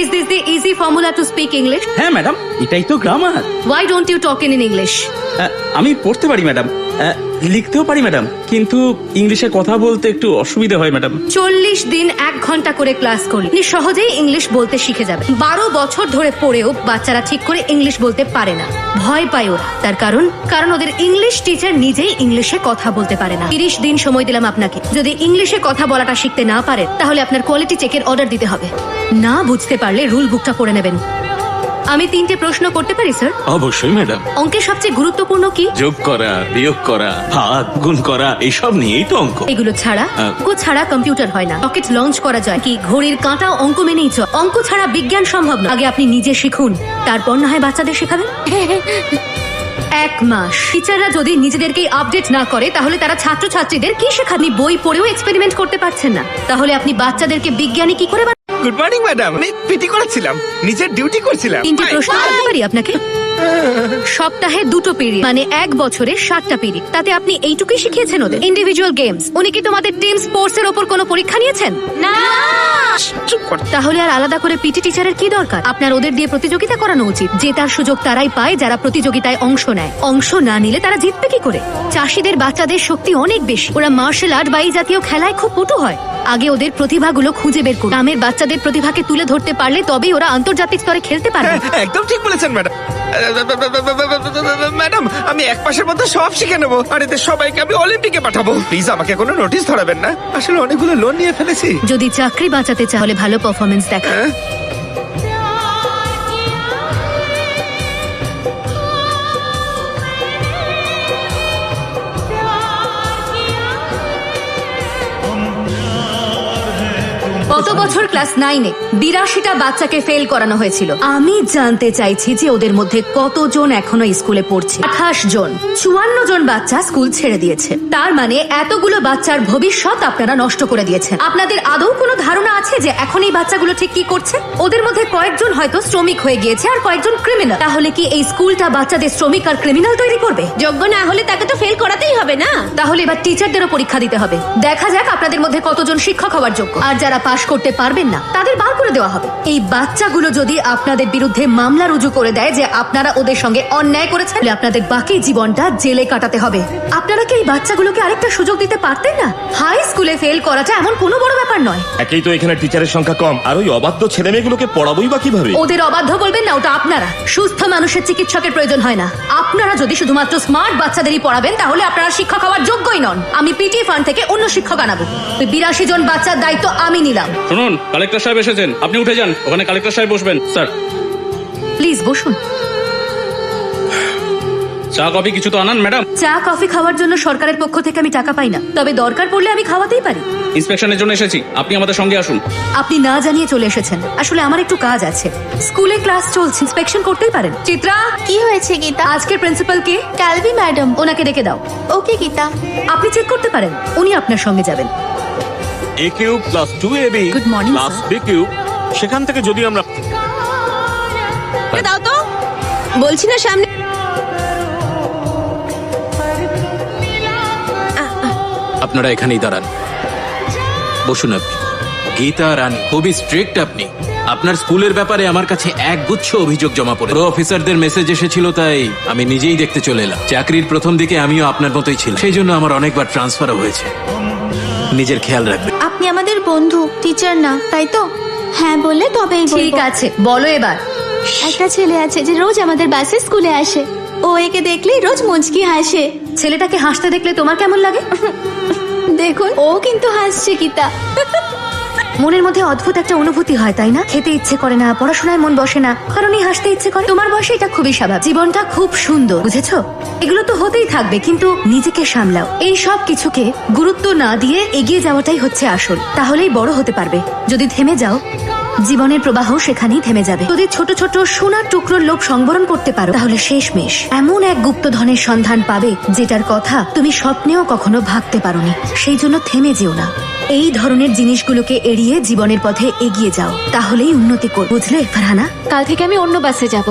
Is this the easy formula to speak English? হ্যাঁ madam, এটাই তো grammar. Why don't you talk in English? আমি পড়তে পারি ম্যাডাম, লিখতেও পারি ম্যাডাম, কিন্তু ইংলিশে কথা বলতে একটু অসুবিধা হয় ম্যাডাম। 40 দিন 1 ঘন্টা করে ক্লাস করলে আপনি সহজেই ইংলিশ বলতে শিখে যাবেন। 12 বছর ধরে পড়েও বাচ্চারা ঠিক করে ইংলিশ বলতে পারে না, ভয় পায় ওরা। তার কারণ ওদের ইংলিশ টিচার নিজেই ইংলিশে কথা বলতে পারে না। 30 দিন সময় দিলাম আপনাকে, যদি ইংলিশে কথা বলাটা শিখতে না পারেন তাহলে আপনার কোয়ালিটি চেকের অর্ডার দিতে হবে। না বুঝতে পারলে রুল বুকটা পড়ে নেবেন। আমি 3টে প্রশ্ন করতে পারি স্যার? অবশ্যই ম্যাডাম। অঙ্কের সবচেয়ে গুরুত্বপূর্ণ কি? যোগ করা, বিয়োগ করা, ভাগ গুণ করা, এইসব নিয়েই তো অঙ্ক। এগুলো ছাড়া কম্পিউটার হয় না। রকেট লঞ্চ করা যায় কি? ঘড়ির কাঁটা অঙ্ক মেনেই চলে। অঙ্ক ছাড়া বিজ্ঞান সম্ভব না। আগে আপনি নিজে শিখুন, তারপর না হয় বাচ্চাদের শেখাবেন। 1 মাস টিচাররা যদি নিজেদেরকেই আপডেট না করে তাহলে তারা ছাত্রছাত্রীদের কি শেখাবে? বই পড়েও এক্সপেরিমেন্ট করতে পারছেন না, তাহলে আপনি বাচ্চাদেরকে বিজ্ঞানী কি করে? গুড মর্নিং ম্যাডাম, আমি পিটি করেছিলাম, নিজের ডিউটি করছিলাম। 3টে প্রশ্ন করতে পারি আপনাকে? সপ্তাহে 2টো পিরিয়ড, মানে 1 বছরে 7টা পিরিয়ড। তাতে আপনি এইটুকুই শিখিয়েছেন ওদের? Individual games. উনি কি তোমাদের টিম স্পোর্টস এর উপর কোনো পরীক্ষা নিয়েছেন? না। তাহলে আর আলাদা করে পিটি টিচারের কি দরকার? আপনার ওদের দিয়ে প্রতিযোগিতা করানো উচিত। জেতার সুযোগ তারাই পায় যারা প্রতিযোগিতায় অংশ নেয়। অংশ না নিলে তারা জিতবে কি করে? চাষীদের বাচ্চাদের শক্তি অনেক বেশি, ওরা মার্শাল আর্ট বা এই জাতীয় খেলায় খুব পটু হয়। আগে ওদের প্রতিভাগুলো খুঁজে বের করুন। গ্রামের বাচ্চাদের প্রতিভাকে তুলে ধরতে পারলে তবেই ওরা আন্তর্জাতিক স্তরে খেলতে পারবে। একদম ঠিক বলেছেন ম্যাডাম। ম্যাডাম, আমি 1 মাসের মধ্যে সব শিখে নেবো, আর এদের সবাইকে আমি অলিম্পিকে পাঠাবো। প্লিজ আমাকে কোনো নোটিশ ধরাবেন না, আসলে অনেকগুলো লোন নিয়ে ফেলেছি। যদি চাকরি বাঁচাতে চাইলে ভালো পারফরমেন্স দেখা। গত বছর ক্লাস 9-এ 82টা বাচ্চাকে ফেল করানো হয়েছিল। আমি জানতে চাইছি যে ওদের মধ্যে কতজন এখনো স্কুলে পড়ছে? 28 জন। 54 জন বাচ্চা স্কুল ছেড়ে দিয়েছে। তার মানে এতগুলো বাচ্চার ভবিষ্যৎ আপনারা নষ্ট করে দিয়েছেন। আপনাদের আদৌ কোনো ধারণা আছে যে এখন এই বাচ্চাগুলো ঠিক কি করছে? ওদের মধ্যে কয়েকজন হয়তো শ্রমিক হয়ে গিয়েছে আর কয়েকজন ক্রিমিনাল। তাহলে কি এই স্কুলটা বাচ্চাদের শ্রমিক আর ক্রিমিনাল তৈরি করবে? যোগ্য না হলে তাকে তো ফেল করাতেই হবে না? তাহলে এবার টিচারদেরও পরীক্ষা দিতে হবে। দেখা যাক আপনাদের মধ্যে কতজন শিক্ষক হওয়ার যোগ্য। আর যারা পাশ করতে পারবেন না তাদের বার করে দেওয়া হবে। এই বাচ্চাগুলো যদি আপনাদের বিরুদ্ধে মামলা রুজু করে দেয় যে আপনারা ওদের সঙ্গে অন্যায় করেছেন, তাহলে আপনাদের বাকি জীবনটা জেলে কাটাতে হবে। আপনারা কি এই বাচ্চাগুলোকে আরেকটা সুযোগ দিতে পারতেন না? হাই স্কুলে ফেল করাটা এমন কোনো বড় ব্যাপার নয়। একেই তো এখানে টিচারের সংখ্যা কম, আর ওই অবাধ্য ছেলে মেয়েগুলোকে পড়াবোই বা কিভাবে? ওদের অবাধ্য বলবেন না, ওটা আপনারা। সুস্থ মানুষের চিকিৎসকের প্রয়োজন হয় না। আপনারা যদি শুধুমাত্র স্মার্ট বাচ্চাদেরই পড়াবেন তাহলে আপনারা শিক্ষক হওয়ার যোগ্যই নন। আমি পিটি ফান্ড থেকে অন্য শিক্ষক আনাবো। 82 জন বাচ্চার দায়িত্ব আমি নিলাম। শুনুন, কালেক্টর সাহেব এসেছেন, আপনি উঠে যান। ওখানে কালেক্টর সাহেব বসবেন। স্যার প্লিজ বসুন। চা কফি কিছু তো আনান ম্যাডাম। চা কফি খাওয়ার জন্য সরকারের পক্ষ থেকে আমি টাকা পাই না, তবে দরকার পড়লে আমি খাওয়াতেই পারি। ইন্সপেকশনের জন্য এসেছি, আপনি আমাদের সঙ্গে আসুন। আপনি না জানিয়ে চলে এসেছেন। আসলে আমার একটু কাজ আছে। স্কুলে ক্লাস চলছে, ইন্সপেকশন করতেই পারেন। চিত্রা, কি হয়েছে গীতা? আজকের প্রিন্সিপাল কে? ক্যালভি ম্যাডাম। ওনাকে ডেকে দাও। ওকে গীতা। আপনি চেক করতে পারেন, উনি আপনার সঙ্গে যাবেন। a cube plus 2ab Good morning, plus sir. b cube, সেখান থেকে যদি আমরা দাও তো, বলছি না সামনে। আপনারা এখানেই দাঁড়ান, বসুন। আপনি গীতা রানী, খুবই স্ট্রিক্ট আপনি। আপনার স্কুলের ব্যাপারে আমার কাছে একগুচ্ছ অভিযোগ জমা পড়ে। অফিসারদের মেসেজ এসেছিল, তাই আমি নিজেই দেখতে চলে এলাম। চাকরির প্রথম দিকে আমিও আপনার মতোই ছিলাম, সেই জন্য আমার অনেকবার ট্রান্সফারও হয়েছে। নিজের খেয়াল রাখবেন। আপনি আমাদের বন্ধু, টিচার না, তাই তো? হ্যাঁ বললে তবেই বলবো। ঠিক আছে, বলো এবার। একটা ছেলে আছে যে রোজ আমাদের বাসে স্কুলে আসে। ও একে দেখলেই রোজ মুচকি হাসে। ছেলেটাকে হাসতে দেখলে তোমার কেমন লাগে? দেখুন, ও কিন্তু হাসছে গীতা। মনের মধ্যে অদ্ভুত একটা অনুভূতি হয়, তাই না? খেতে ইচ্ছে করে না, পড়াশোনায় মন বসে না, কারণ এই হাসতে ইচ্ছে করে। তোমার বয়সে এটা খুবই স্বাভাবিক। জীবনটা খুব সুন্দর, বুঝেছো? এগুলো তো হতেই থাকবে, কিন্তু নিজেকে সামলাও। এই সব কিছুকে গুরুত্ব না দিয়ে এগিয়ে যাওয়াটাই হচ্ছে আসল। তাহলেই বড় হতে পারবে। যদি থেমে যাও, জীবনের প্রবাহ সেখানেই থেমে যাবে। যদি ছোট ছোট সোনার টুকরোর লোভ সংবরণ করতে পারো, তাহলে শেষমেশ এমন এক গুপ্তধনের সন্ধান পাবে যেটার কথা তুমি স্বপ্নেও কখনো ভাবতে পারোনি। সেই জন্য থেমে যেও না। এই ধরনের জিনিসগুলোকে এড়িয়ে জীবনের পথে এগিয়ে যাও, তাহলেই উন্নতি করবে। বুঝলে ফারহানা? কাল থেকে আমি অন্য বাসে যাব।